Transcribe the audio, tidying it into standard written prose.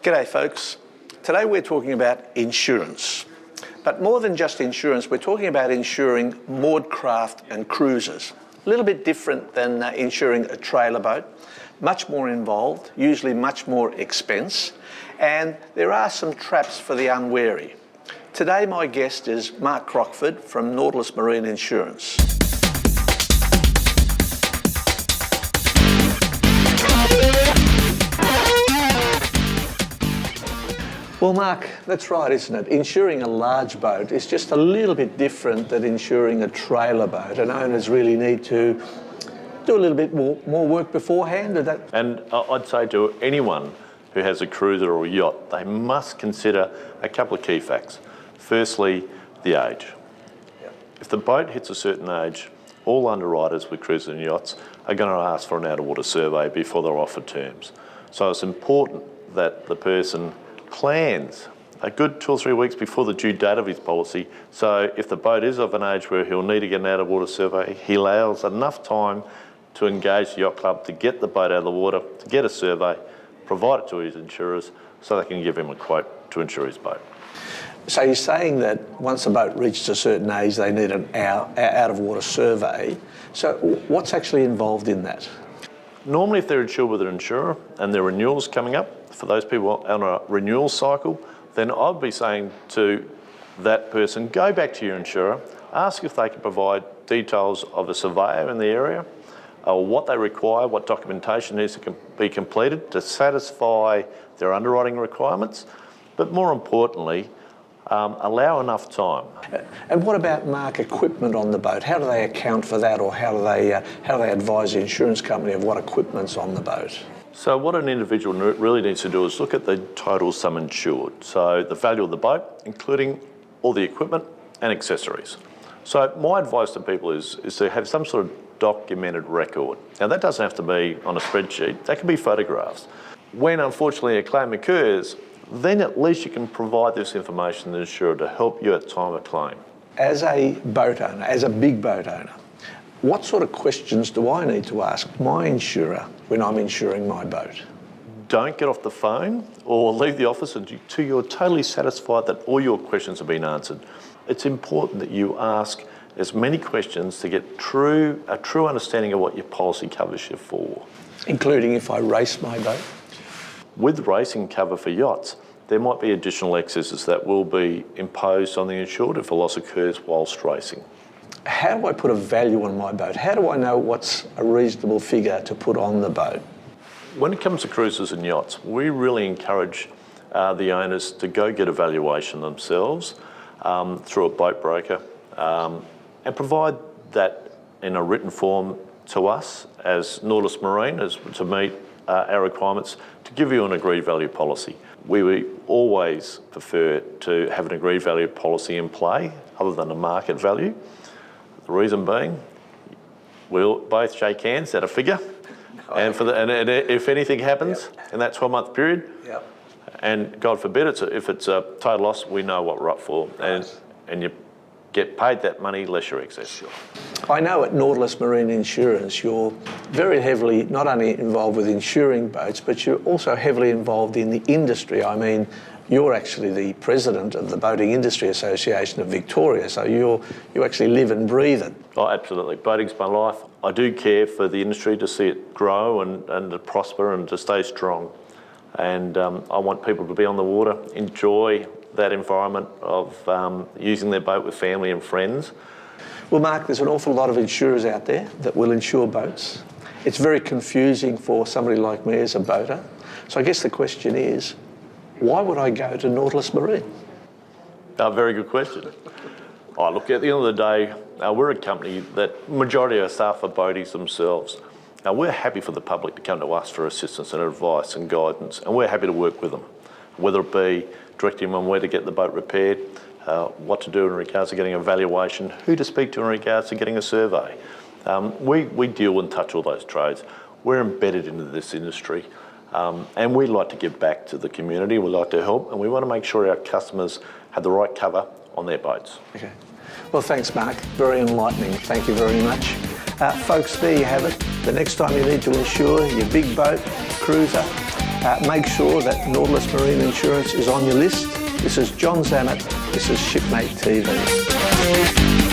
G'day folks. Today we're talking about insurance. But more than just insurance, we're talking about insuring moored craft and cruisers. A little bit different than insuring a trailer boat. Much more involved, usually much more expense. And there are some traps for the unwary. Today my guest is Mark Crockford from Nautilus Marine Insurance. Well, Mark, that's right, isn't it? Insuring a large boat is just a little bit different than insuring a trailer boat, and owners really need to do a little bit more work beforehand. And I'd say to anyone who has a cruiser or a yacht, they must consider a couple of key facts. Firstly, the age. Yep. If the boat hits a certain age, all underwriters with cruisers and yachts are going to ask for an out-of-water survey before they're offered terms. So it's important that the person plans a good 2 or 3 weeks before the due date of his policy. So if the boat is of an age where he'll need to get an out-of-water survey, he allows enough time to engage the yacht club to get the boat out of the water, to get a survey, provide it to his insurers so they can give him a quote to insure his boat. So you're saying that once a boat reaches a certain age, they need an out-of-water survey. So what's actually involved in that? Normally, if they're insured with an insurer and their renewal's coming up, for those people on a renewal cycle, then I'd be saying to that person, go back to your insurer, ask if they can provide details of a surveyor in the area, or what they require, what documentation needs to be completed to satisfy their underwriting requirements, but more importantly, allow enough time. And what about Mark, equipment on the boat? How do they account for that, or how do they advise the insurance company of what equipment's on the boat? So what an individual really needs to do is look at the total sum insured. So the value of the boat, including all the equipment and accessories. So my advice to people is to have some sort of documented record. Now that doesn't have to be on a spreadsheet, that can be photographs. When unfortunately a claim occurs, then at least you can provide this information to the insurer to help you at the time of claim. As a boat owner, as a big boat owner, what sort of questions do I need to ask my insurer when I'm insuring my boat? Don't get off the phone or leave the office until you're totally satisfied that all your questions have been answered. It's important that you ask as many questions to get a true understanding of what your policy covers you for. Including if I race my boat? With racing cover for yachts, there might be additional excesses that will be imposed on the insured if a loss occurs whilst racing. How do I put a value on my boat? How do I know what's a reasonable figure to put on the boat? When it comes to cruisers and yachts, we really encourage the owners to go get a valuation themselves through a boat broker and provide that in a written form to us as Nautilus Marine to meet our requirements to give you an agreed value policy. We always prefer to have an agreed value policy in play other than a market value. The reason being, we'll both shake hands at a figure, and if anything happens in that 12-month period, and God forbid if it's a total loss, we know what we're up for, and you get paid that money less your excess. Sure. I know at Nautilus Marine Insurance you're very heavily not only involved with insuring boats, but you're also heavily involved in the industry. I mean, you're actually the president of the Boating Industry Association of Victoria, so you actually live and breathe it. Oh, absolutely. Boating's my life. I do care for the industry to see it grow and to prosper and to stay strong. And I want people to be on the water, enjoy that environment of using their boat with family and friends. Well, Mark, there's an awful lot of insurers out there that will insure boats. It's very confusing for somebody like me as a boater. So I guess the question is, why would I go to Nautilus Marine? Very good question. Look, at the end of the day, we're a company that majority of our staff are boaties themselves. Now, we're happy for the public to come to us for assistance and advice and guidance, and we're happy to work with them, whether it be directing them on where to get the boat repaired, what to do in regards to getting a valuation, who to speak to in regards to getting a survey. We deal and touch all those trades. We're embedded into this industry. And we like to give back to the community, we like to help, and we want to make sure our customers have the right cover on their boats. Okay. Well, thanks, Mark. Very enlightening. Thank you very much. Folks, there you have it. The next time you need to insure your big boat, cruiser, make sure that Nautilus Marine Insurance is on your list. This is John Zammit. This is Shipmate TV.